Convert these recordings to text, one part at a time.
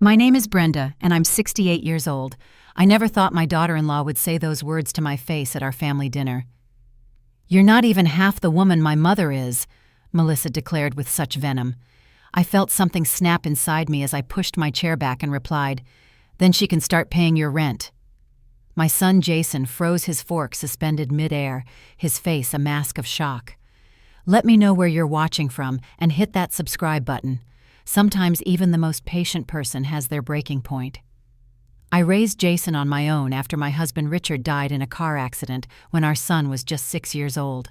My name is Brenda, and I'm 68 years old. I never thought my daughter-in-law would say those words to my face at our family dinner. "You're not even half the woman my mother is," Melissa declared with such venom. I felt something snap inside me as I pushed my chair back and replied, "Then she can start paying your rent." My son Jason froze his fork suspended mid-air, his face a mask of shock. Let me know where you're watching from and hit that subscribe button. Sometimes even the most patient person has their breaking point. I raised Jason on my own after my husband Richard died in a car accident when our son was just 6 years old.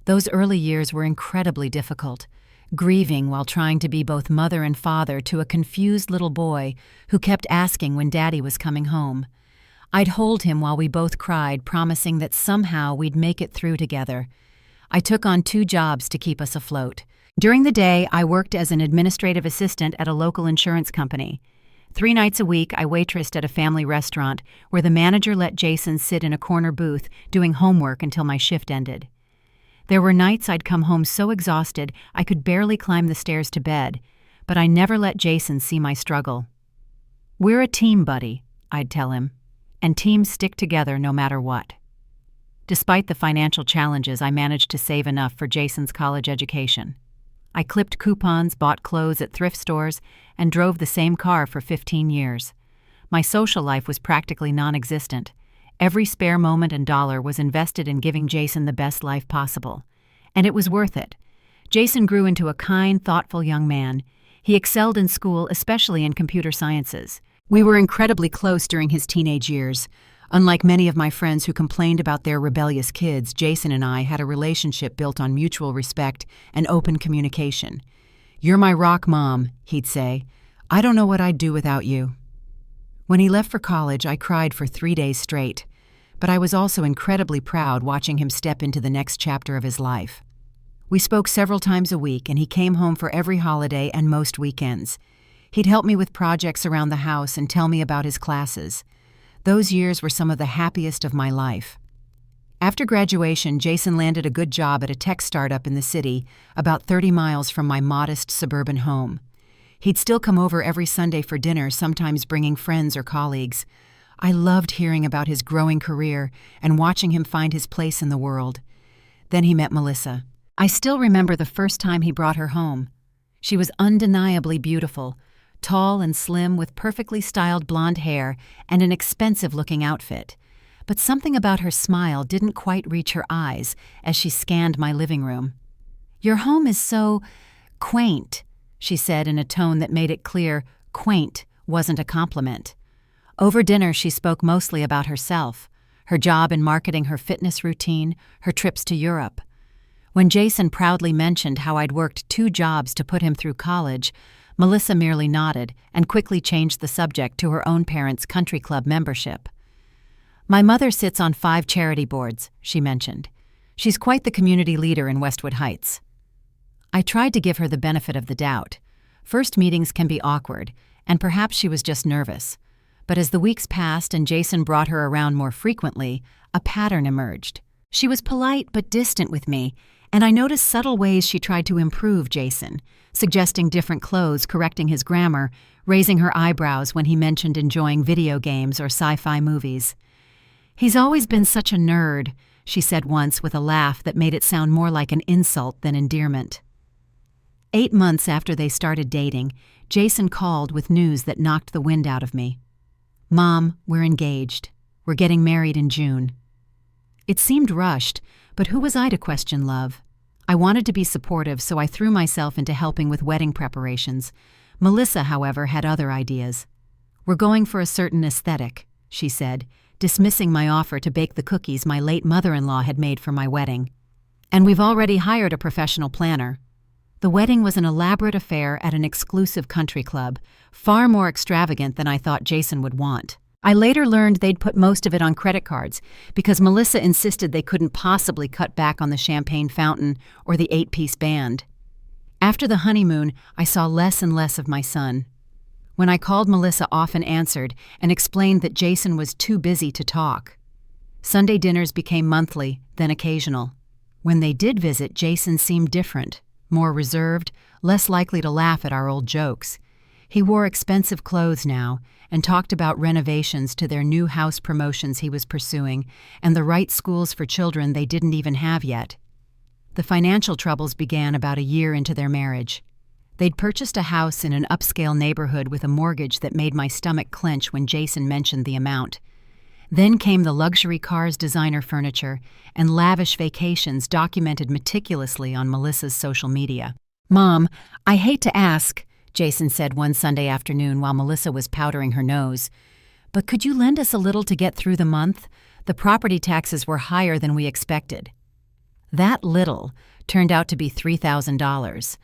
Those early years were incredibly difficult, grieving while trying to be both mother and father to a confused little boy who kept asking when Daddy was coming home. I'd hold him while we both cried, promising that somehow we'd make it through together. I took on 2 jobs to keep us afloat. During the day, I worked as an administrative assistant at a local insurance company. 3 nights a week, I waitressed at a family restaurant where the manager let Jason sit in a corner booth doing homework until my shift ended. There were nights I'd come home so exhausted I could barely climb the stairs to bed, but I never let Jason see my struggle. "We're a team, buddy," I'd tell him, "and teams stick together no matter what." Despite the financial challenges, I managed to save enough for Jason's college education. I clipped coupons, bought clothes at thrift stores, and drove the same car for 15 years. My social life was practically non-existent. Every spare moment and dollar was invested in giving Jason the best life possible. And it was worth it. Jason grew into a kind, thoughtful young man. He excelled in school, especially in computer sciences. We were incredibly close during his teenage years. Unlike many of my friends who complained about their rebellious kids, Jason and I had a relationship built on mutual respect and open communication. "You're my rock, Mom," he'd say. "I don't know what I'd do without you." When he left for college, I cried for 3 days straight, but I was also incredibly proud watching him step into the next chapter of his life. We spoke several times a week, and he came home for every holiday and most weekends. He'd help me with projects around the house and tell me about his classes. Those years were some of the happiest of my life. After graduation, Jason landed a good job at a tech startup in the city, about 30 miles from my modest suburban home. He'd still come over every Sunday for dinner, sometimes bringing friends or colleagues. I loved hearing about his growing career and watching him find his place in the world. Then he met Melissa. I still remember the first time he brought her home. She was undeniably beautiful, tall and slim with perfectly styled blonde hair and an expensive-looking outfit. But something about her smile didn't quite reach her eyes as she scanned my living room. "Your home is so quaint," she said in a tone that made it clear quaint wasn't a compliment. Over dinner, she spoke mostly about herself, her job in marketing her fitness routine, her trips to Europe. When Jason proudly mentioned how I'd worked 2 jobs to put him through college, Melissa merely nodded and quickly changed the subject to her own parents' country club membership. "My mother sits on 5 charity boards," she mentioned. "She's quite the community leader in Westwood Heights." I tried to give her the benefit of the doubt. First meetings can be awkward, and perhaps she was just nervous. But as the weeks passed and Jason brought her around more frequently, a pattern emerged. She was polite but distant with me, and I noticed subtle ways she tried to improve Jason, suggesting different clothes, correcting his grammar, raising her eyebrows when he mentioned enjoying video games or sci-fi movies. "He's always been such a nerd," she said once with a laugh that made it sound more like an insult than endearment. 8 months after they started dating, Jason called with news that knocked the wind out of me. "Mom, we're engaged. We're getting married in June." It seemed rushed, but who was I to question love? I wanted to be supportive, so I threw myself into helping with wedding preparations. Melissa, however, had other ideas. "We're going for a certain aesthetic," she said, dismissing my offer to bake the cookies my late mother-in-law had made for my wedding. "And we've already hired a professional planner." The wedding was an elaborate affair at an exclusive country club, far more extravagant than I thought Jason would want. I later learned they'd put most of it on credit cards because Melissa insisted they couldn't possibly cut back on the champagne fountain or the 8-piece band. After the honeymoon, I saw less and less of my son. When I called, Melissa often answered and explained that Jason was too busy to talk. Sunday dinners became monthly, then occasional. When they did visit, Jason seemed different, more reserved, less likely to laugh at our old jokes. He wore expensive clothes now and talked about renovations to their new house promotions he was pursuing and the right schools for children they didn't even have yet. The financial troubles began about a year into their marriage. They'd purchased a house in an upscale neighborhood with a mortgage that made my stomach clench when Jason mentioned the amount. Then came the luxury cars, designer furniture, and lavish vacations documented meticulously on Melissa's social media. "Mom, I hate to ask," Jason said one Sunday afternoon while Melissa was powdering her nose, "but could you lend us a little to get through the month? The property taxes were higher than we expected." That little turned out to be $3,000.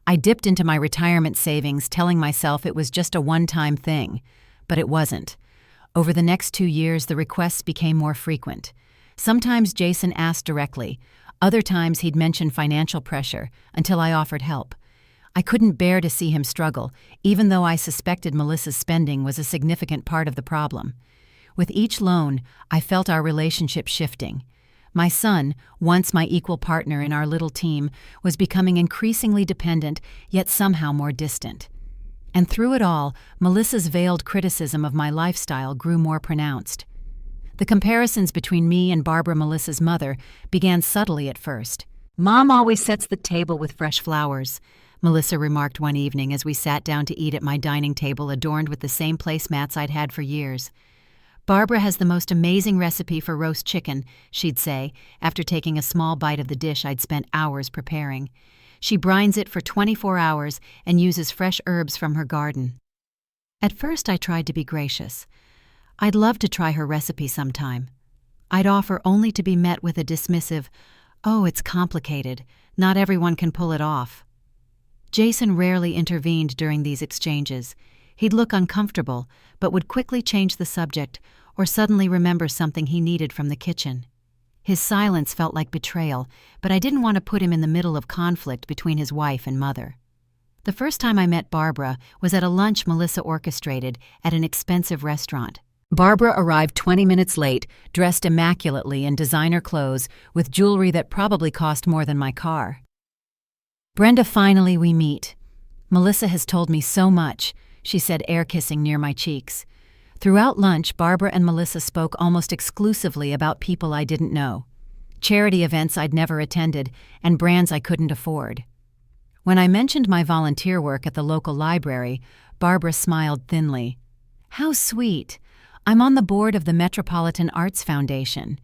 I dipped into my retirement savings, telling myself it was just a one-time thing, but it wasn't. Over the next 2 years, the requests became more frequent. Sometimes Jason asked directly. Other times he'd mention financial pressure, until I offered help. I couldn't bear to see him struggle, even though I suspected Melissa's spending was a significant part of the problem. With each loan, I felt our relationship shifting. My son, once my equal partner in our little team, was becoming increasingly dependent, yet somehow more distant. And through it all, Melissa's veiled criticism of my lifestyle grew more pronounced. The comparisons between me and Barbara, Melissa's mother, began subtly at first. "Mom always sets the table with fresh flowers," Melissa remarked one evening as we sat down to eat at my dining table adorned with the same placemats I'd had for years. "Barbara has the most amazing recipe for roast chicken," she'd say, after taking a small bite of the dish I'd spent hours preparing. "She brines it for 24 hours and uses fresh herbs from her garden." At first I tried to be gracious. I'd love to try her recipe sometime. I'd offer only to be met with a dismissive, "Oh, it's complicated. Not everyone can pull it off." Jason rarely intervened during these exchanges. He'd look uncomfortable, but would quickly change the subject or suddenly remember something he needed from the kitchen. His silence felt like betrayal, but I didn't want to put him in the middle of conflict between his wife and mother. The first time I met Barbara was at a lunch Melissa orchestrated at an expensive restaurant. Barbara arrived 20 minutes late, dressed immaculately in designer clothes with jewelry that probably cost more than my car. "Brenda, finally we meet. Melissa has told me so much," she said, air-kissing near my cheeks. Throughout lunch, Barbara and Melissa spoke almost exclusively about people I didn't know, charity events I'd never attended, and brands I couldn't afford. When I mentioned my volunteer work at the local library, Barbara smiled thinly. "How sweet. I'm on the board of the Metropolitan Arts Foundation.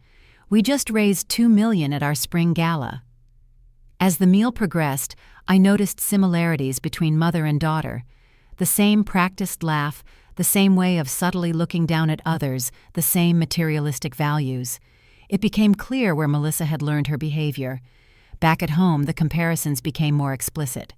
We just raised $2 million at our spring gala." As the meal progressed, I noticed similarities between mother and daughter. The same practiced laugh, the same way of subtly looking down at others, the same materialistic values. It became clear where Melissa had learned her behavior. Back at home, the comparisons became more explicit.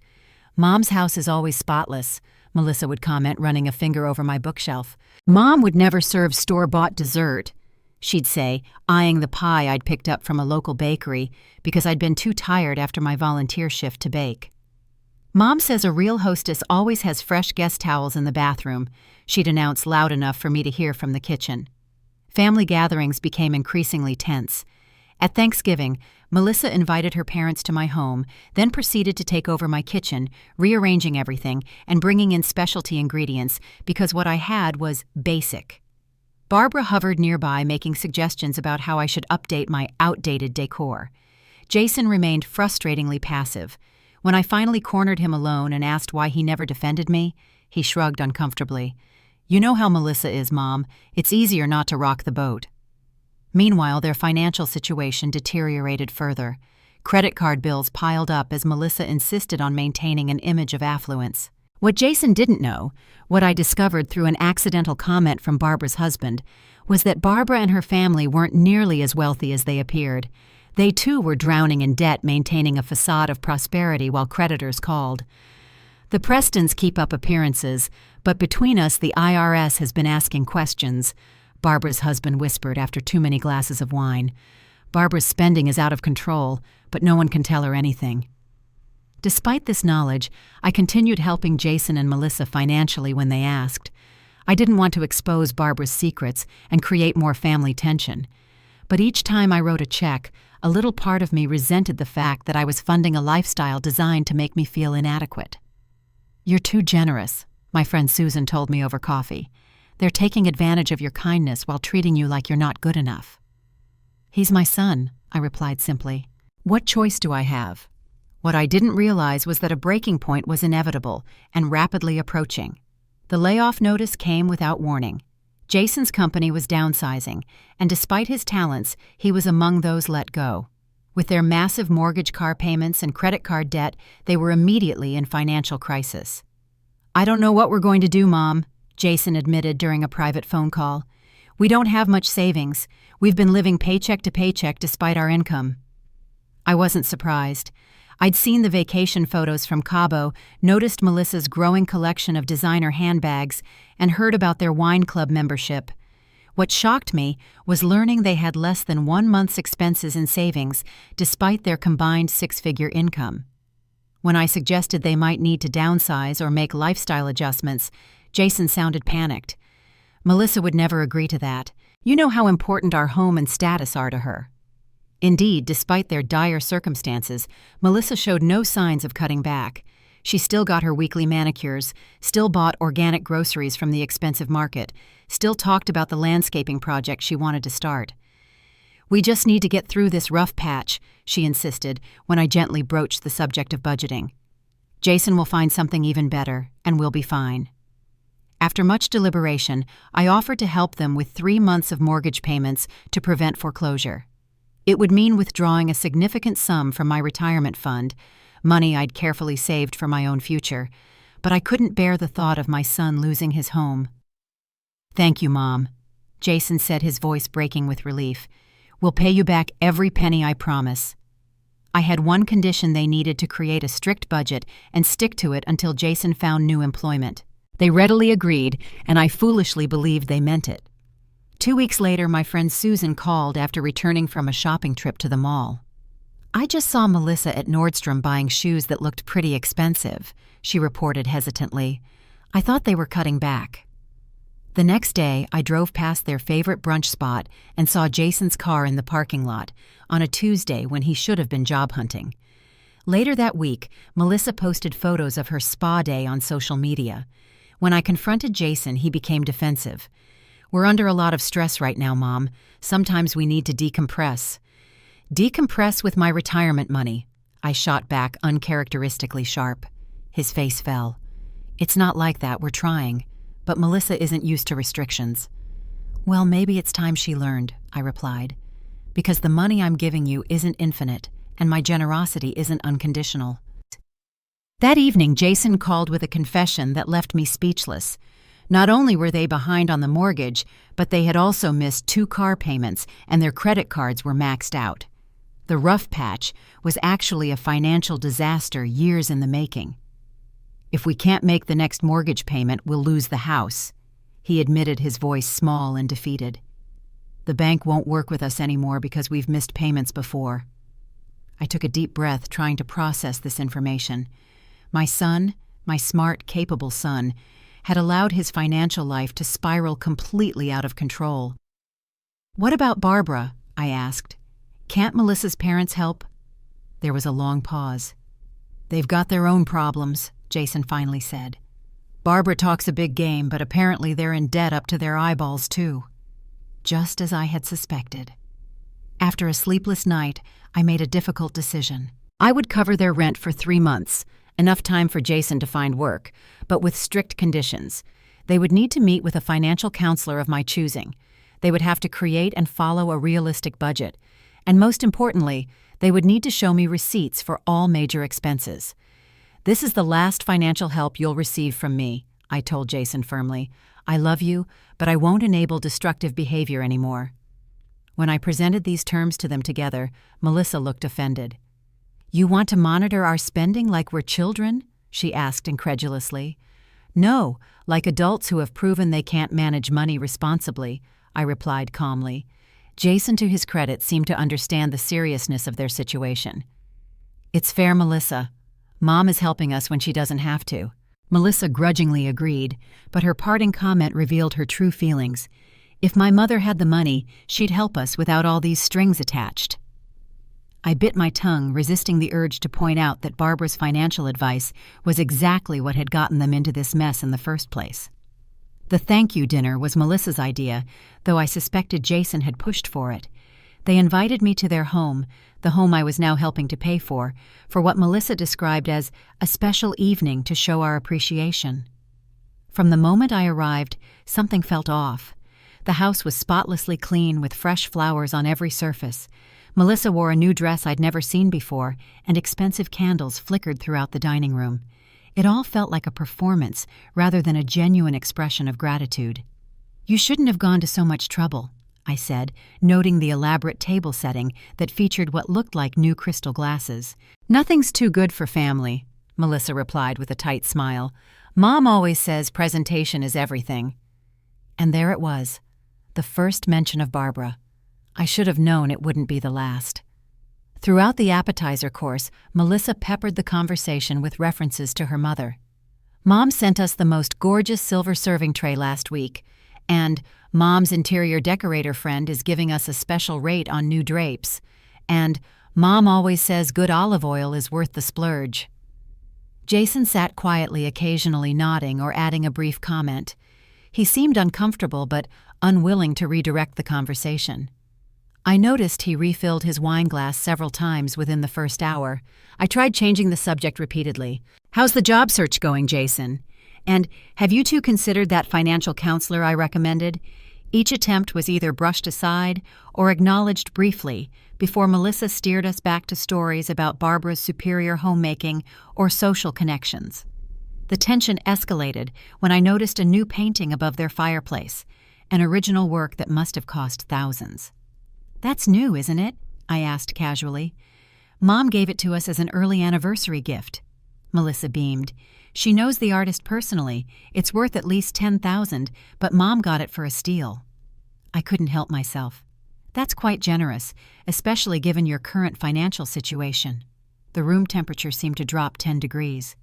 "Mom's house is always spotless," Melissa would comment, running a finger over my bookshelf. "Mom would never serve store-bought dessert," she'd say, eyeing the pie I'd picked up from a local bakery because I'd been too tired after my volunteer shift to bake. "Mom says a real hostess always has fresh guest towels in the bathroom," she'd announce loud enough for me to hear from the kitchen. Family gatherings became increasingly tense. At Thanksgiving, Melissa invited her parents to my home, then proceeded to take over my kitchen, rearranging everything and bringing in specialty ingredients because what I had was basic. Barbara hovered nearby, making suggestions about how I should update my outdated decor. Jason remained frustratingly passive. When I finally cornered him alone and asked why he never defended me, he shrugged uncomfortably. "You know how Melissa is, Mom. It's easier not to rock the boat." Meanwhile, their financial situation deteriorated further. Credit card bills piled up as Melissa insisted on maintaining an image of affluence. What Jason didn't know, what I discovered through an accidental comment from Barbara's husband, was that Barbara and her family weren't nearly as wealthy as they appeared. They too were drowning in debt, maintaining a facade of prosperity while creditors called. "The Prestons keep up appearances, but between us the IRS has been asking questions," Barbara's husband whispered after too many glasses of wine. "Barbara's spending is out of control, but no one can tell her anything." Despite this knowledge, I continued helping Jason and Melissa financially when they asked. I didn't want to expose Barbara's secrets and create more family tension. But each time I wrote a check, a little part of me resented the fact that I was funding a lifestyle designed to make me feel inadequate. "You're too generous," my friend Susan told me over coffee. They're taking advantage of your kindness while treating you like you're not good enough. He's my son, I replied simply. What choice do I have? What I didn't realize was that a breaking point was inevitable and rapidly approaching. The layoff notice came without warning. Jason's company was downsizing, and despite his talents, he was among those let go. With their massive mortgage car payments and credit card debt, they were immediately in financial crisis. I don't know what we're going to do, Mom, Jason admitted during a private phone call. We don't have much savings. We've been living paycheck to paycheck despite our income. I wasn't surprised. I'd seen the vacation photos from Cabo, noticed Melissa's growing collection of designer handbags, and heard about their wine club membership. What shocked me was learning they had less than 1 month's expenses in savings, despite their combined 6-figure income. When I suggested they might need to downsize or make lifestyle adjustments, Jason sounded panicked. Melissa would never agree to that. You know how important our home and status are to her. Indeed, despite their dire circumstances, Melissa showed no signs of cutting back. She still got her weekly manicures, still bought organic groceries from the expensive market, still talked about the landscaping project she wanted to start. We just need to get through this rough patch, she insisted when I gently broached the subject of budgeting. Jason will find something even better, and we'll be fine. After much deliberation, I offered to help them with 3 months of mortgage payments to prevent foreclosure. It would mean withdrawing a significant sum from my retirement fund, money I'd carefully saved for my own future, but I couldn't bear the thought of my son losing his home. Thank you, Mom, Jason said, his voice breaking with relief. We'll pay you back every penny, I promise. I had one condition: they needed to create a strict budget and stick to it until Jason found new employment. They readily agreed, and I foolishly believed they meant it. 2 weeks later, my friend Susan called after returning from a shopping trip to the mall. I just saw Melissa at Nordstrom buying shoes that looked pretty expensive, she reported hesitantly. I thought they were cutting back. The next day, I drove past their favorite brunch spot and saw Jason's car in the parking lot on a Tuesday when he should have been job hunting. Later that week, Melissa posted photos of her spa day on social media. When I confronted Jason, he became defensive. We're under a lot of stress right now, Mom. Sometimes we need to decompress. Decompress with my retirement money, I shot back, uncharacteristically sharp. His face fell. It's not like that, we're trying. But Melissa isn't used to restrictions. Well, maybe it's time she learned, I replied. Because the money I'm giving you isn't infinite, and my generosity isn't unconditional. That evening, Jason called with a confession that left me speechless. Not only were they behind on the mortgage, but they had also missed 2 car payments and their credit cards were maxed out. The rough patch was actually a financial disaster years in the making. If we can't make the next mortgage payment, we'll lose the house, he admitted, his voice small and defeated. The bank won't work with us anymore because we've missed payments before. I took a deep breath, trying to process this information. My son, my smart, capable son, had allowed his financial life to spiral completely out of control. What about Barbara? I asked. Can't Melissa's parents help? There was a long pause. They've got their own problems, Jason finally said. Barbara talks a big game, but apparently they're in debt up to their eyeballs too. Just as I had suspected. After a sleepless night, I made a difficult decision. I would cover their rent for 3 months, enough time for Jason to find work, but with strict conditions. They would need to meet with a financial counselor of my choosing. They would have to create and follow a realistic budget. And most importantly, they would need to show me receipts for all major expenses. This is the last financial help you'll receive from me, I told Jason firmly. I love you, but I won't enable destructive behavior anymore. When I presented these terms to them together, Melissa looked offended. You want to monitor our spending like we're children? She asked incredulously. No, like adults who have proven they can't manage money responsibly, I replied calmly. Jason, to his credit, seemed to understand the seriousness of their situation. It's fair, Melissa. Mom is helping us when she doesn't have to. Melissa grudgingly agreed, but her parting comment revealed her true feelings. If my mother had the money, she'd help us without all these strings attached. I bit my tongue, resisting the urge to point out that Barbara's financial advice was exactly what had gotten them into this mess in the first place. The thank you dinner was Melissa's idea, though I suspected Jason had pushed for it. They invited me to their home, the home I was now helping to pay for what Melissa described as a special evening to show our appreciation. From the moment I arrived, something felt off. The house was spotlessly clean with fresh flowers on every surface. Melissa wore a new dress I'd never seen before, and expensive candles flickered throughout the dining room. It all felt like a performance rather than a genuine expression of gratitude. "You shouldn't have gone to so much trouble," I said, noting the elaborate table setting that featured what looked like new crystal glasses. "Nothing's too good for family," Melissa replied with a tight smile. "Mom always says presentation is everything." And there it was, the first mention of Barbara. I should have known it wouldn't be the last. Throughout the appetizer course, Melissa peppered the conversation with references to her mother. "Mom sent us the most gorgeous silver serving tray last week," and "Mom's interior decorator friend is giving us a special rate on new drapes," and "Mom always says good olive oil is worth the splurge." Jason sat quietly, occasionally nodding or adding a brief comment. He seemed uncomfortable but unwilling to redirect the conversation. I noticed he refilled his wine glass several times within the first hour. I tried changing the subject repeatedly. "How's the job search going, Jason? And have you two considered that financial counselor I recommended?" Each attempt was either brushed aside or acknowledged briefly before Melissa steered us back to stories about Barbara's superior homemaking or social connections. The tension escalated when I noticed a new painting above their fireplace, an original work that must have cost thousands. "That's new, isn't it?" I asked casually. "Mom gave it to us as an early anniversary gift." Melissa beamed. "She knows the artist personally. It's worth at least $10,000, but Mom got it for a steal." I couldn't help myself. "That's quite generous, especially given your current financial situation." The room temperature seemed to drop 10 degrees.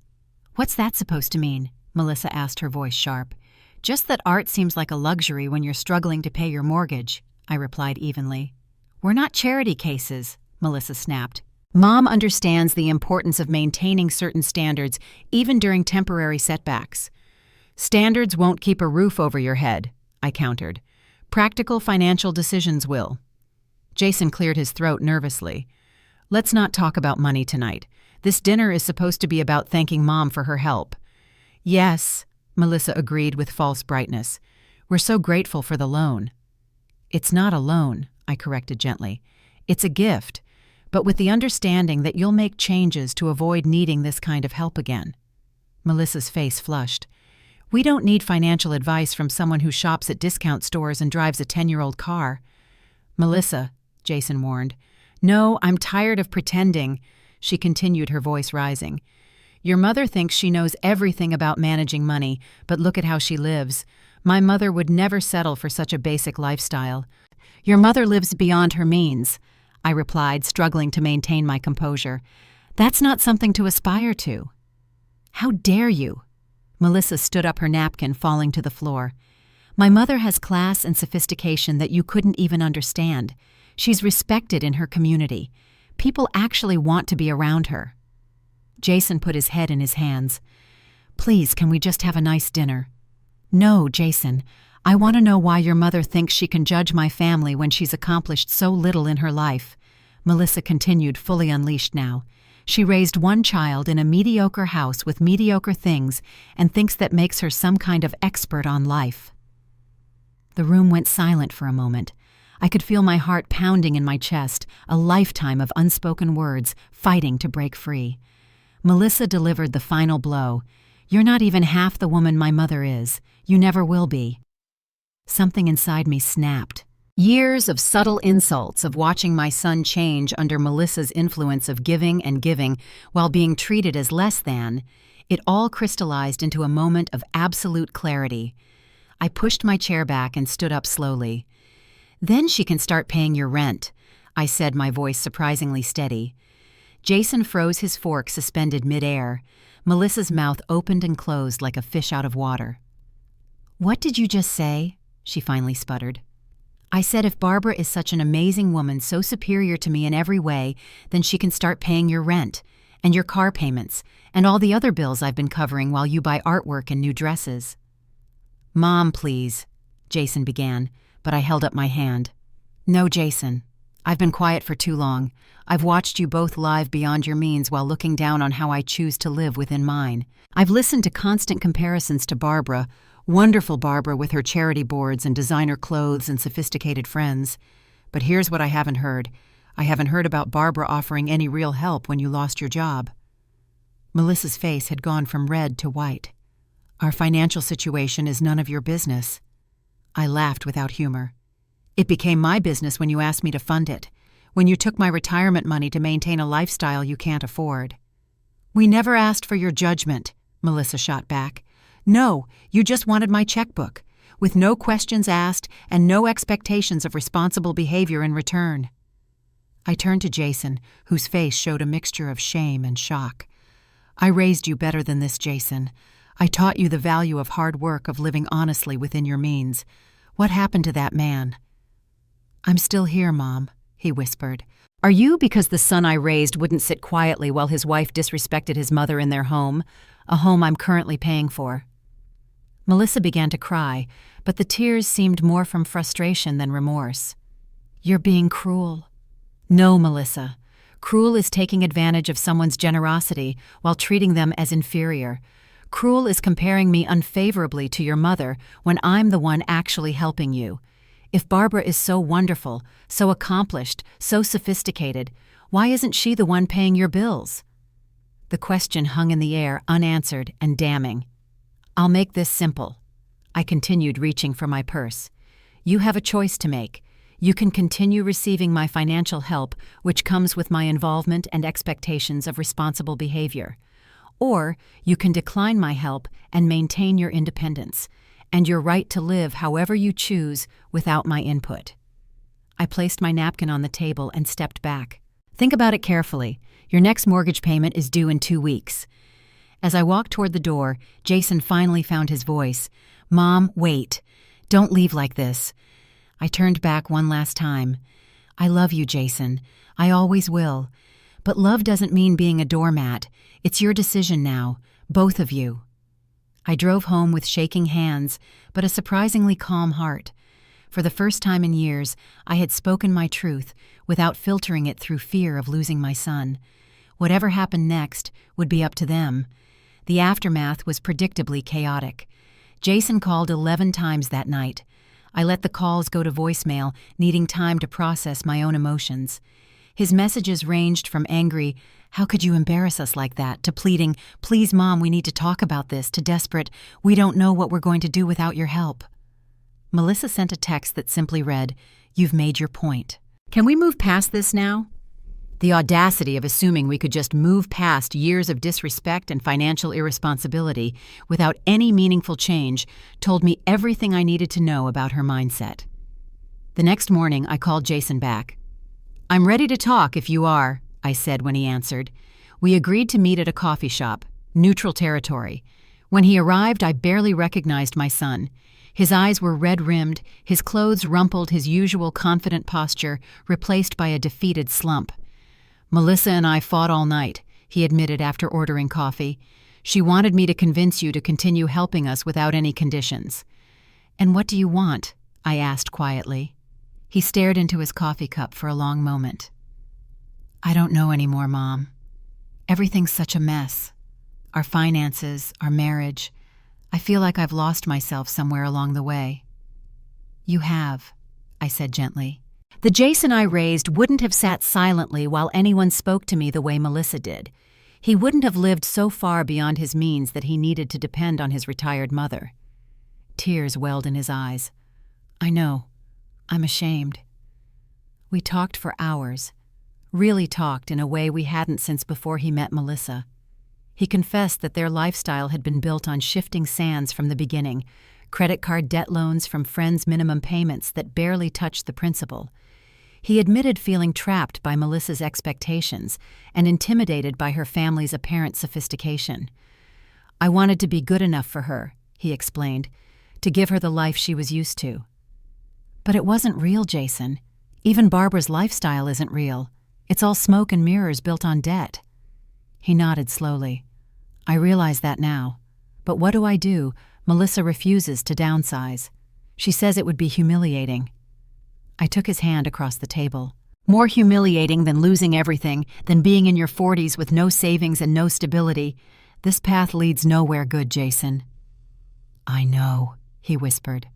"What's that supposed to mean?" Melissa asked, her voice sharp. "Just that art seems like a luxury when you're struggling to pay your mortgage," I replied evenly. "We're not charity cases," Melissa snapped. "Mom understands the importance of maintaining certain standards even during temporary setbacks." "Standards won't keep a roof over your head," I countered. "Practical financial decisions will." Jason cleared his throat nervously. "Let's not talk about money tonight. This dinner is supposed to be about thanking Mom for her help." "Yes," Melissa agreed with false brightness. "We're so grateful for the loan." "It's not a loan," I corrected gently. "It's a gift, but with the understanding that you'll make changes to avoid needing this kind of help again." Melissa's face flushed. "We don't need financial advice from someone who shops at discount stores and drives a 10-year-old car." "Melissa," Jason warned. "No, I'm tired of pretending," she continued, her voice rising. "Your mother thinks she knows everything about managing money, but look at how she lives. My mother would never settle for such a basic lifestyle." "Your mother lives beyond her means," I replied, struggling to maintain my composure. "That's not something to aspire to." "How dare you?" Melissa stood up, her napkin falling to the floor. "My mother has class and sophistication that you couldn't even understand. She's respected in her community. People actually want to be around her." Jason put his head in his hands. "Please, can we just have a nice dinner?" "No, Jason. I want to know why your mother thinks she can judge my family when she's accomplished so little in her life," Melissa continued, fully unleashed now. "She raised one child in a mediocre house with mediocre things and thinks that makes her some kind of expert on life." The room went silent for a moment. I could feel my heart pounding in my chest, a lifetime of unspoken words fighting to break free. Melissa delivered the final blow. "You're not even half the woman my mother is. You never will be." Something inside me snapped. Years of subtle insults of watching my son change under Melissa's influence of giving and giving while being treated as less than, it all crystallized into a moment of absolute clarity. I pushed my chair back and stood up slowly. "Then she can start paying your rent," I said, my voice surprisingly steady. Jason froze, his fork suspended midair. Melissa's mouth opened and closed like a fish out of water. "What did you just say?" she finally sputtered. I said if Barbara is such an amazing woman, so superior to me in every way, then she can start paying your rent, and your car payments, and all the other bills I've been covering while you buy artwork and new dresses. Mom, please, Jason began, but I held up my hand. No, Jason. I've been quiet for too long. I've watched you both live beyond your means while looking down on how I choose to live within mine. I've listened to constant comparisons to Barbara, wonderful Barbara with her charity boards and designer clothes and sophisticated friends. But here's what I haven't heard. I haven't heard about Barbara offering any real help when you lost your job. Melissa's face had gone from red to white. Our financial situation is none of your business. I laughed without humor. It became my business when you asked me to fund it, when you took my retirement money to maintain a lifestyle you can't afford. We never asked for your judgment, Melissa shot back. No, you just wanted my checkbook, with no questions asked and no expectations of responsible behavior in return. I turned to Jason, whose face showed a mixture of shame and shock. I raised you better than this, Jason. I taught you the value of hard work, of living honestly within your means. What happened to that man? I'm still here, Mom, he whispered. Are you because the son I raised wouldn't sit quietly while his wife disrespected his mother in their home, a home I'm currently paying for? Melissa began to cry, but the tears seemed more from frustration than remorse. You're being cruel. No, Melissa. Cruel is taking advantage of someone's generosity while treating them as inferior. Cruel is comparing me unfavorably to your mother when I'm the one actually helping you. If Barbara is so wonderful, so accomplished, so sophisticated, why isn't she the one paying your bills? The question hung in the air, unanswered and damning. I'll make this simple. I continued, reaching for my purse. You have a choice to make. You can continue receiving my financial help, which comes with my involvement and expectations of responsible behavior. Or you can decline my help and maintain your independence and your right to live however you choose without my input. I placed my napkin on the table and stepped back. Think about it carefully. Your next mortgage payment is due in 2 weeks. As I walked toward the door, Jason finally found his voice. Mom, wait. Don't leave like this. I turned back one last time. I love you, Jason. I always will. But love doesn't mean being a doormat. It's your decision now, both of you. I drove home with shaking hands, but a surprisingly calm heart. For the first time in years, I had spoken my truth without filtering it through fear of losing my son. Whatever happened next would be up to them. The aftermath was predictably chaotic. Jason called 11 times that night. I let the calls go to voicemail, needing time to process my own emotions. His messages ranged from angry, "How could you embarrass us like that?" to pleading, "Please, Mom, we need to talk about this," to desperate, "We don't know what we're going to do without your help." Melissa sent a text that simply read, "You've made your point. Can we move past this now?" The audacity of assuming we could just move past years of disrespect and financial irresponsibility without any meaningful change told me everything I needed to know about her mindset. The next morning, I called Jason back. "I'm ready to talk if you are," I said when he answered. We agreed to meet at a coffee shop, neutral territory. When he arrived, I barely recognized my son. His eyes were red-rimmed, his clothes rumpled, his usual confident posture replaced by a defeated slump. "Melissa and I fought all night," he admitted after ordering coffee. "She wanted me to convince you to continue helping us without any conditions." "And what do you want?" I asked quietly. He stared into his coffee cup for a long moment. "I don't know anymore, Mom. Everything's such a mess. Our finances, our marriage. I feel like I've lost myself somewhere along the way." "You have," I said gently. The Jason I raised wouldn't have sat silently while anyone spoke to me the way Melissa did. He wouldn't have lived so far beyond his means that he needed to depend on his retired mother. Tears welled in his eyes. "I know. I'm ashamed." We talked for hours, really talked in a way we hadn't since before he met Melissa. He confessed that their lifestyle had been built on shifting sands from the beginning, credit card debt loans from friends' minimum payments that barely touched the principal. He admitted feeling trapped by Melissa's expectations and intimidated by her family's apparent sophistication. "I wanted to be good enough for her," he explained, "to give her the life she was used to." But it wasn't real, Jason. Even Barbara's lifestyle isn't real. It's all smoke and mirrors built on debt. He nodded slowly. I realize that now. But what do? Melissa refuses to downsize. She says it would be humiliating. I took his hand across the table. More humiliating than losing everything, than being in your 40s with no savings and no stability. This path leads nowhere good, Jason. I know, he whispered.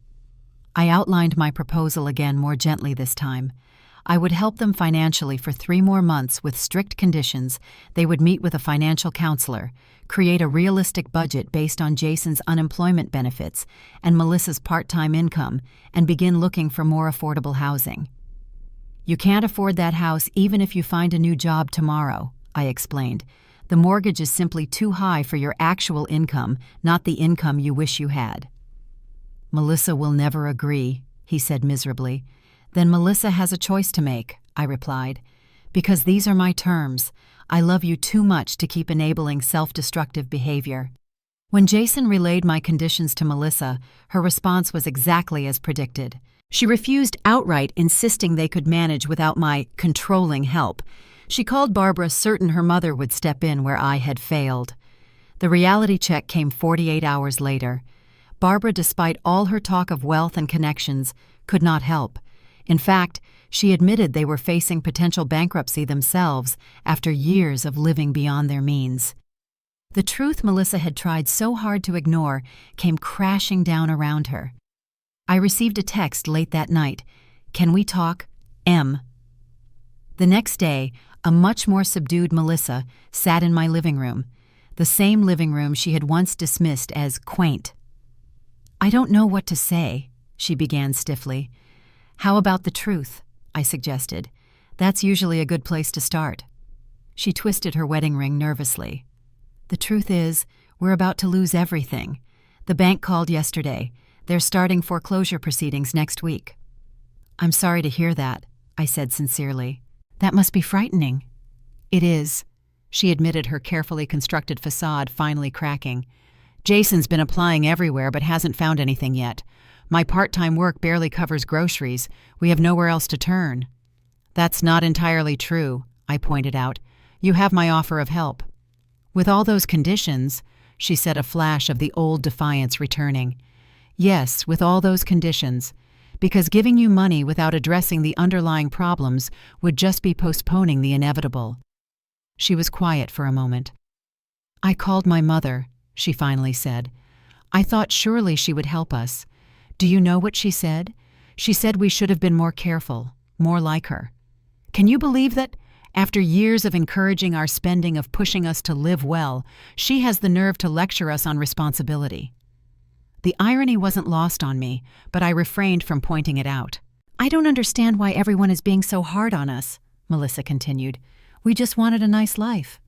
I outlined my proposal again more gently this time. I would help them financially for 3 more months with strict conditions. They would meet with a financial counselor, create a realistic budget based on Jason's unemployment benefits and Melissa's part-time income, and begin looking for more affordable housing. You can't afford that house even if you find a new job tomorrow, I explained. The mortgage is simply too high for your actual income, not the income you wish you had. Melissa will never agree, he said miserably. Then Melissa has a choice to make, I replied. Because these are my terms. I love you too much to keep enabling self-destructive behavior. When Jason relayed my conditions to Melissa, her response was exactly as predicted. She refused outright, insisting they could manage without my controlling help. She called Barbara, certain her mother would step in where I had failed. The reality check came 48 hours later. Barbara, despite all her talk of wealth and connections, could not help. In fact, she admitted they were facing potential bankruptcy themselves after years of living beyond their means. The truth Melissa had tried so hard to ignore came crashing down around her. I received a text late that night. Can we talk? M. The next day, a much more subdued Melissa sat in my living room, the same living room she had once dismissed as quaint. I don't know what to say, she began stiffly. How about the truth? I suggested. That's usually a good place to start. She twisted her wedding ring nervously. The truth is, we're about to lose everything. The bank called yesterday. They're starting foreclosure proceedings next week. I'm sorry to hear that, I said sincerely. That must be frightening. It is, she admitted, her carefully constructed facade finally cracking. Jason's been applying everywhere but hasn't found anything yet. My part-time work barely covers groceries. We have nowhere else to turn. That's not entirely true, I pointed out. You have my offer of help. With all those conditions, she said, a flash of the old defiance returning. Yes, with all those conditions. Because giving you money without addressing the underlying problems would just be postponing the inevitable. She was quiet for a moment. I called my mother, she finally said. I thought surely she would help us. Do you know what she said? She said we should have been more careful, more like her. Can you believe that? After years of encouraging our spending, of pushing us to live well, she has the nerve to lecture us on responsibility. The irony wasn't lost on me, but I refrained from pointing it out. I don't understand why everyone is being so hard on us, Melissa continued. We just wanted a nice life.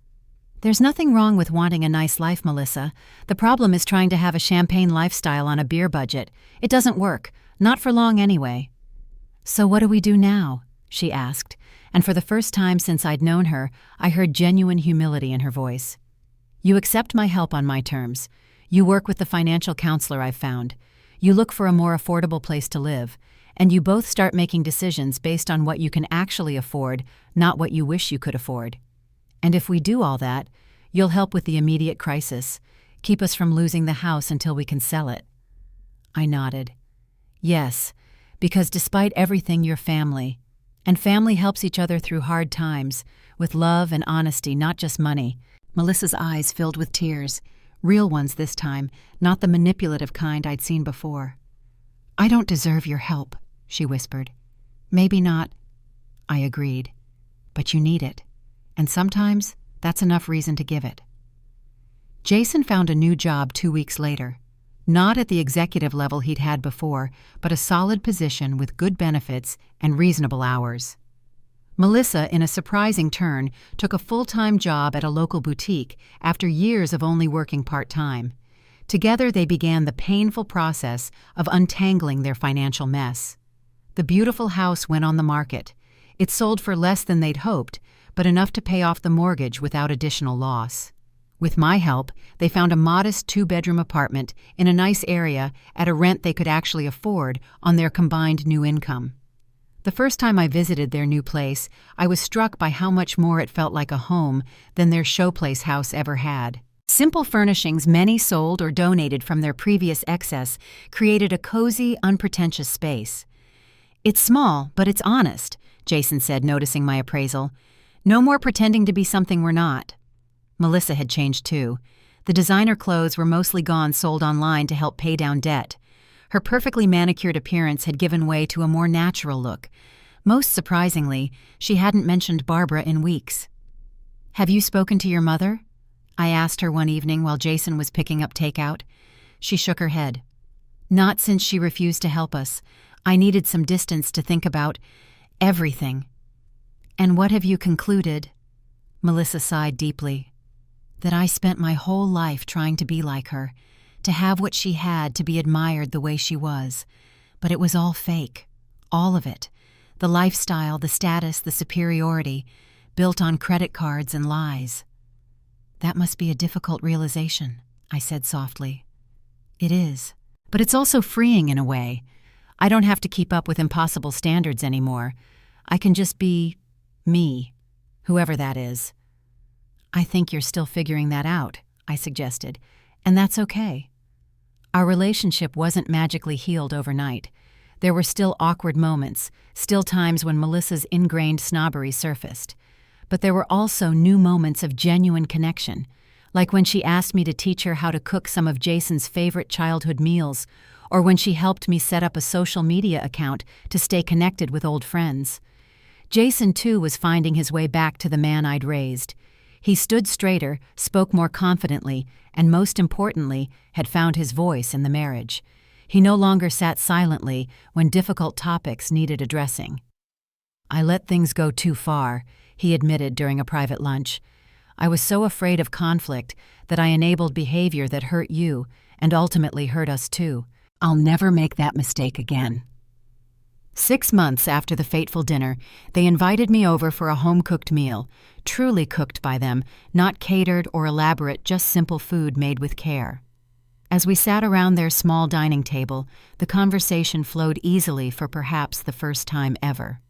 There's nothing wrong with wanting a nice life, Melissa. The problem is trying to have a champagne lifestyle on a beer budget. It doesn't work. Not for long anyway. So what do we do now? She asked, and for the first time since I'd known her, I heard genuine humility in her voice. You accept my help on my terms. You work with the financial counselor I've found. You look for a more affordable place to live, and you both start making decisions based on what you can actually afford, not what you wish you could afford. And if we do all that, you'll help with the immediate crisis, keep us from losing the house until we can sell it. I nodded. Yes, because despite everything, you're family. And family helps each other through hard times, with love and honesty, not just money. Melissa's eyes filled with tears, real ones this time, not the manipulative kind I'd seen before. I don't deserve your help, she whispered. Maybe not, I agreed. But you need it. And sometimes that's enough reason to give it. Jason found a new job 2 weeks later. Not at the executive level he'd had before, but a solid position with good benefits and reasonable hours. Melissa, in a surprising turn, took a full-time job at a local boutique after years of only working part-time. Together they began the painful process of untangling their financial mess. The beautiful house went on the market. It sold for less than they'd hoped, but enough to pay off the mortgage without additional loss. With my help, they found a modest 2-bedroom apartment in a nice area at a rent they could actually afford on their combined new income. The first time I visited their new place, I was struck by how much more it felt like a home than their showplace house ever had. Simple furnishings many sold or donated from their previous excess created a cozy, unpretentious space. "It's small, but it's honest," Jason said, noticing my appraisal. "No more pretending to be something we're not." Melissa had changed too. The designer clothes were mostly gone sold online to help pay down debt. Her perfectly manicured appearance had given way to a more natural look. Most surprisingly, she hadn't mentioned Barbara in weeks. "Have you spoken to your mother?" I asked her one evening while Jason was picking up takeout. She shook her head. "Not since she refused to help us. I needed some distance to think about everything." "And what have you concluded?" Melissa sighed deeply. "That I spent my whole life trying to be like her, to have what she had, to be admired the way she was. But it was all fake. All of it. The lifestyle, the status, the superiority, built on credit cards and lies." "That must be a difficult realization," I said softly. "It is. But it's also freeing in a way. I don't have to keep up with impossible standards anymore. I can just be me, whoever that is." "I think you're still figuring that out," I suggested, "and that's okay." Our relationship wasn't magically healed overnight. There were still awkward moments, still times when Melissa's ingrained snobbery surfaced. But there were also new moments of genuine connection, like when she asked me to teach her how to cook some of Jason's favorite childhood meals, or when she helped me set up a social media account to stay connected with old friends. Jason, too, was finding his way back to the man I'd raised. He stood straighter, spoke more confidently, and most importantly, had found his voice in the marriage. He no longer sat silently when difficult topics needed addressing. "I let things go too far," he admitted during a private lunch. "I was so afraid of conflict that I enabled behavior that hurt you and ultimately hurt us too. I'll never make that mistake again." 6 months after the fateful dinner, they invited me over for a home-cooked meal, truly cooked by them, not catered or elaborate, just simple food made with care. As we sat around their small dining table, the conversation flowed easily for perhaps the first time ever.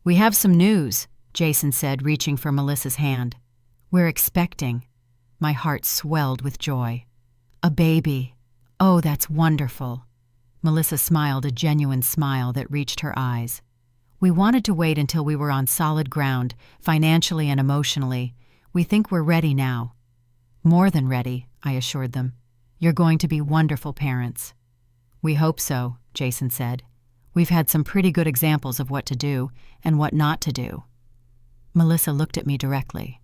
"We have some news," Jason said, reaching for Melissa's hand. "We're expecting." My heart swelled with joy. "A baby. Oh, that's wonderful." Melissa smiled, a genuine smile that reached her eyes. "We wanted to wait until we were on solid ground, financially and emotionally. We think we're ready now." "More than ready," I assured them. "You're going to be wonderful parents." "We hope so," Jason said. "We've had some pretty good examples of what to do and what not to do." Melissa looked at me directly.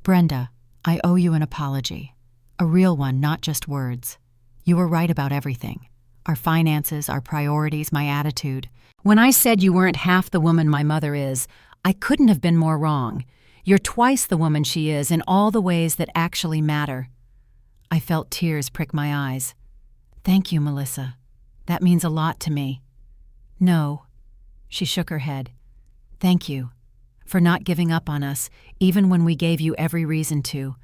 "Brenda, I owe you an apology. A real one, not just words. You were right about everything. Our finances, our priorities, my attitude. When I said you weren't half the woman my mother is, I couldn't have been more wrong. You're twice the woman she is in all the ways that actually matter." I felt tears prick my eyes. "Thank you, Melissa. That means a lot to me." "No." She shook her head. "Thank you. For not giving up on us, even when we gave you every reason to.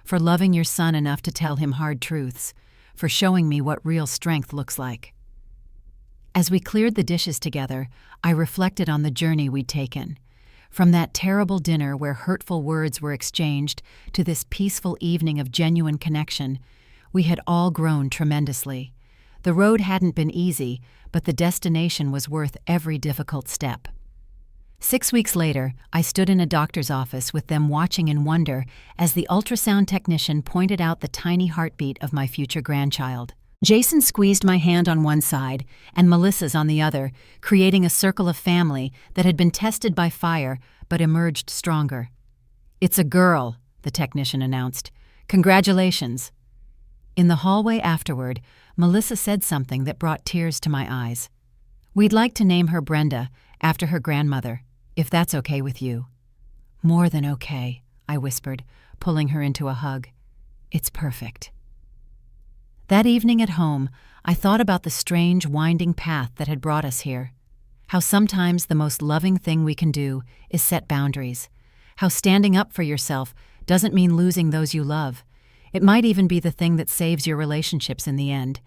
For loving your son enough to tell him hard truths. For showing me what real strength looks like." As we cleared the dishes together, I reflected on the journey we'd taken. From that terrible dinner where hurtful words were exchanged to this peaceful evening of genuine connection, we had all grown tremendously. The road hadn't been easy, but the destination was worth every difficult step. 6 weeks later, I stood in a doctor's office with them watching in wonder as the ultrasound technician pointed out the tiny heartbeat of my future grandchild. Jason squeezed my hand on one side and Melissa's on the other, creating a circle of family that had been tested by fire but emerged stronger. "It's a girl," the technician announced. "Congratulations." In the hallway afterward, Melissa said something that brought tears to my eyes. "We'd like to name her Brenda, after her grandmother, if that's okay with you." "More than okay," I whispered, pulling her into a hug. "It's perfect." That evening at home, I thought about the strange, winding path that had brought us here. How sometimes the most loving thing we can do is set boundaries. How standing up for yourself doesn't mean losing those you love. It might even be the thing that saves your relationships in the end.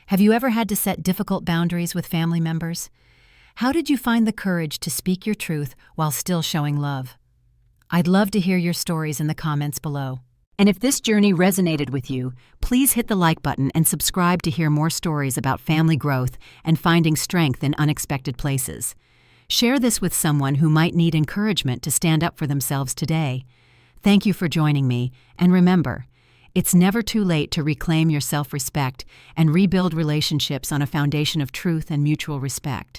Have you ever had to set difficult boundaries with family members? How did you find the courage to speak your truth while still showing love? I'd love to hear your stories in the comments below. And if this journey resonated with you, please hit the like button and subscribe to hear more stories about family growth and finding strength in unexpected places. Share this with someone who might need encouragement to stand up for themselves today. Thank you for joining me, and remember, it's never too late to reclaim your self-respect and rebuild relationships on a foundation of truth and mutual respect.